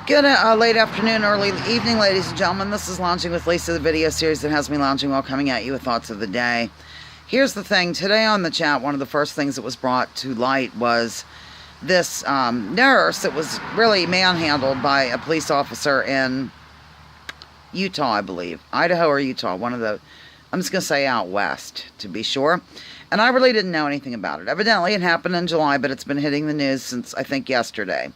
Good late afternoon, early evening, ladies and gentlemen. This is Lounging with Lisa, the video series that has me lounging while coming at you with thoughts of the day. Here's the thing. Today on the chat, one of the first things that was brought to light was this nurse that was really manhandled by a police officer in Utah, I believe. Idaho or Utah, one of the, I'm just going to say out west, to be sure. And I really didn't know anything about it. Evidently, it happened in July, but it's been hitting the news since, I think, yesterday.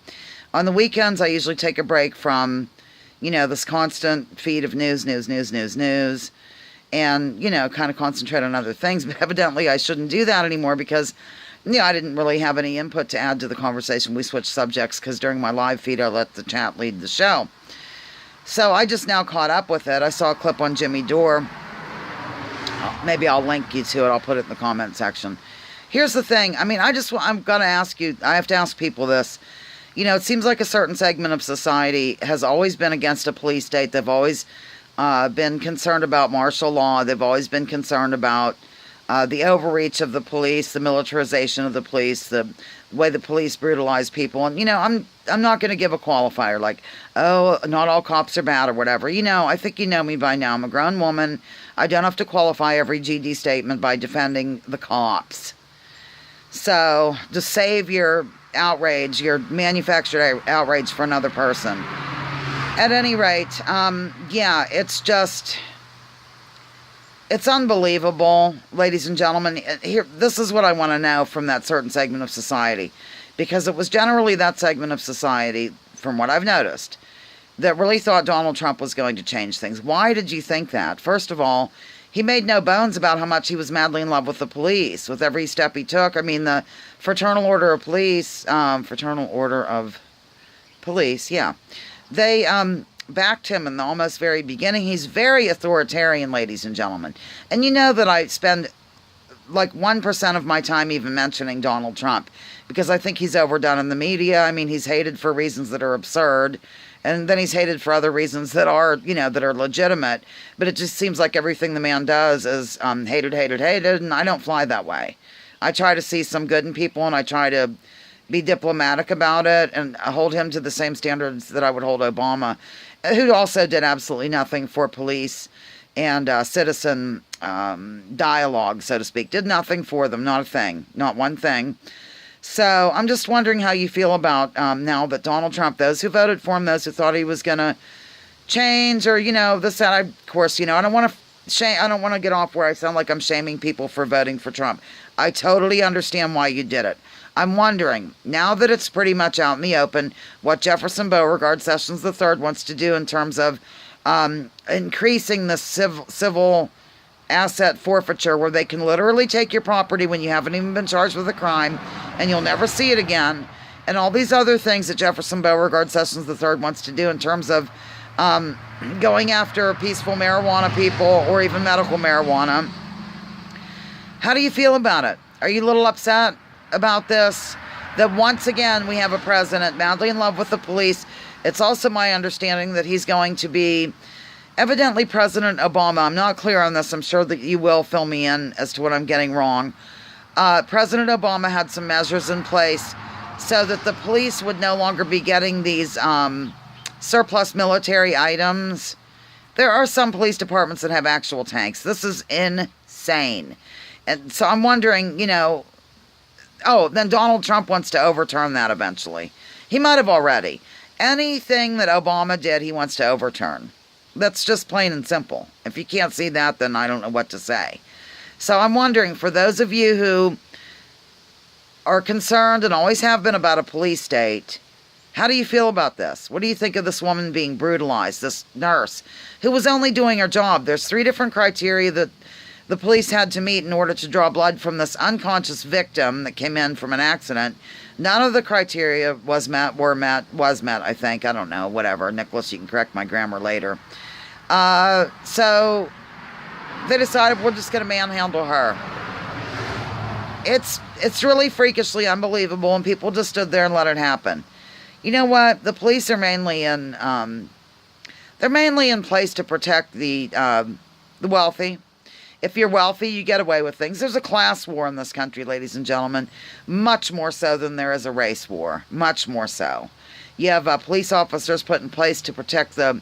On the weekends, I usually take a break from, this constant feed of news, and, kind of concentrate on other things. But evidently, I shouldn't do that anymore because, I didn't really have any input to add to the conversation. We switched subjects because during my live feed, I let the chat lead the show. So I just now caught up with it. I saw a clip on Jimmy Dore. Maybe I'll link you to it. I'll put it in the comment section. Here's the thing. I'm going to ask you, I have to ask people this. It seems like a certain segment of society has always been against a police state. They've always been concerned about martial law. They've always been concerned about the overreach of the police, the militarization of the police, the way the police brutalize people. And, I'm not going to give a qualifier like, oh, not all cops are bad or whatever. I think you know me by now. I'm a grown woman. I don't have to qualify every GD statement by defending the cops. So, to save your outrage, your manufactured outrage for another person. At any rate, it's unbelievable, ladies and gentlemen. This is what I want to know from that certain segment of society, because it was generally that segment of society, from what I've noticed, that really thought Donald Trump was going to change things. Why did you think that? First of all, he made no bones about how much he was madly in love with the police, with every step he took. The Fraternal Order of Police, they backed him in the almost very beginning. He's very authoritarian, ladies and gentlemen. And you know that I spend like 1% of my time even mentioning Donald Trump, because I think he's overdone in the media. He's hated for reasons that are absurd. And then he's hated for other reasons that are, that are legitimate. But it just seems like everything the man does is hated. And I don't fly that way. I try to see some good in people, and I try to be diplomatic about it and hold him to the same standards that I would hold Obama, who also did absolutely nothing for police and citizen dialogue, so to speak. Did nothing for them, not a thing, not one thing. So I'm just wondering how you feel about now that Donald Trump, those who voted for him, those who thought he was going to change, or, this, that, of course, I don't want to get off where I sound like I'm shaming people for voting for Trump. I totally understand why you did it. I'm wondering, now that it's pretty much out in the open, what Jefferson Beauregard Sessions III wants to do in terms of increasing the civil asset forfeiture, where they can literally take your property when you haven't even been charged with a crime and you'll never see it again, and all these other things that Jefferson Beauregard Sessions III wants to do in terms of going after peaceful marijuana people or even medical marijuana. How do you feel about it? Are you a little upset about this? That once again we have a president madly in love with the police. It's also my understanding that he's going to be evidently President Obama. I'm not clear on this. I'm sure that you will fill me in as to what I'm getting wrong. President Obama had some measures in place so that the police would no longer be getting these surplus military items. There are some police departments that have actual tanks. This is insane. And so I'm wondering, then Donald Trump wants to overturn that eventually. He might have already. Anything that Obama did, he wants to overturn. That's just plain and simple. If you can't see that, then I don't know what to say. So I'm wondering, for those of you who are concerned and always have been about a police state, how do you feel about this? What do you think of this woman being brutalized, this nurse, who was only doing her job? There's 3 different criteria that the police had to meet in order to draw blood from this unconscious victim that came in from an accident. None of the criteria was met, I think. I don't know, whatever. Nicholas, you can correct my grammar later. So they decided we're just going to manhandle her. It's really freakishly unbelievable, and people just stood there and let it happen. You know what? The police are mainly in place to protect the wealthy. If you're wealthy, you get away with things. There's a class war in this country, ladies and gentlemen, much more so than there is a race war, much more so. You have police officers put in place to protect the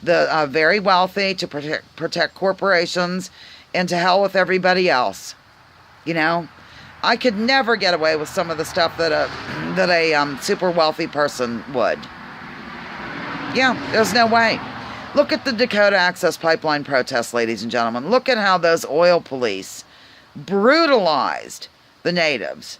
very wealthy, to protect corporations, and to hell with everybody else. You know, I could never get away with some of the stuff that a super wealthy person would. Yeah, there's no way. Look at the Dakota Access Pipeline protests, ladies and gentlemen. Look at how those oil police brutalized the natives.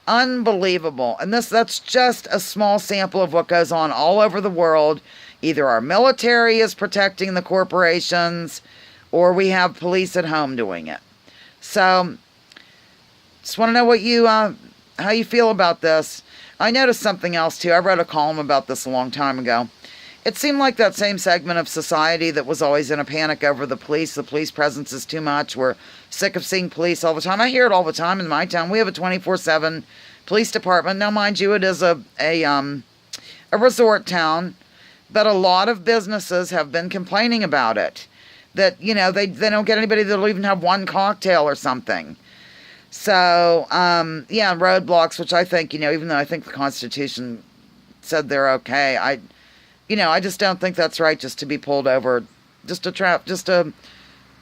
Unbelievable. And that's just a small sample of what goes on all over the world. Either our military is protecting the corporations, or we have police at home doing it. So, just want to know what you, how you feel about this. I noticed something else too. I wrote a column about this a long time ago. It seemed like that same segment of society that was always in a panic over the police presence is too much. We're sick of seeing police all the time. I hear it all the time in my town. We have a 24/7 police department. Now, mind you, it is a resort town, but a lot of businesses have been complaining about it. That, you know, they don't get anybody that'll even have one cocktail or something. So, yeah, roadblocks, which I think, you know, even though I think the Constitution said they're okay, I just don't think that's right, just to be pulled over, just a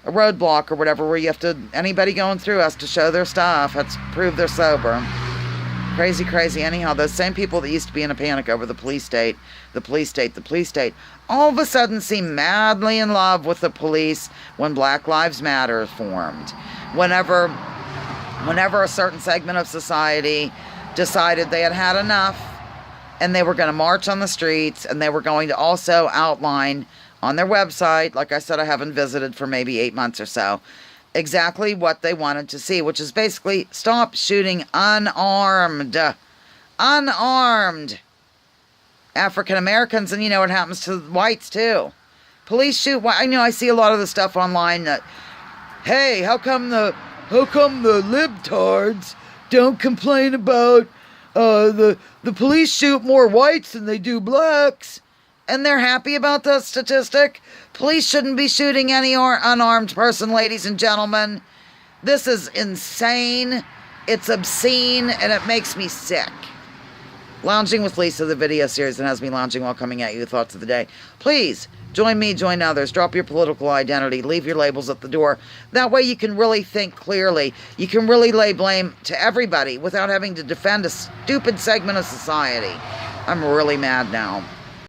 roadblock or whatever, where you have to, anybody going through has to show their stuff, has to prove they're sober. Crazy. Anyhow, those same people that used to be in a panic over the police state, all of a sudden seem madly in love with the police when Black Lives Matter formed. Whenever a certain segment of society decided they had had enough, and they were going to march on the streets, and they were going to also outline on their website, like I said, I haven't visited for maybe 8 months or so, exactly what they wanted to see, which is basically stop shooting unarmed African Americans, and you know what happens to whites too. Police shoot. I know I see a lot of the stuff online that, hey, how come the libtards don't complain about the police shoot more whites than they do blacks, and they're happy about the statistic? Police shouldn't be shooting any unarmed person, ladies and gentlemen. This is insane. It's obscene, and it makes me sick. Lounging with Lisa, the video series that has me lounging while coming at you with thoughts of the day. Please, join me, join others. Drop your political identity. Leave your labels at the door. That way you can really think clearly. You can really lay blame to everybody without having to defend a stupid segment of society. I'm really mad now.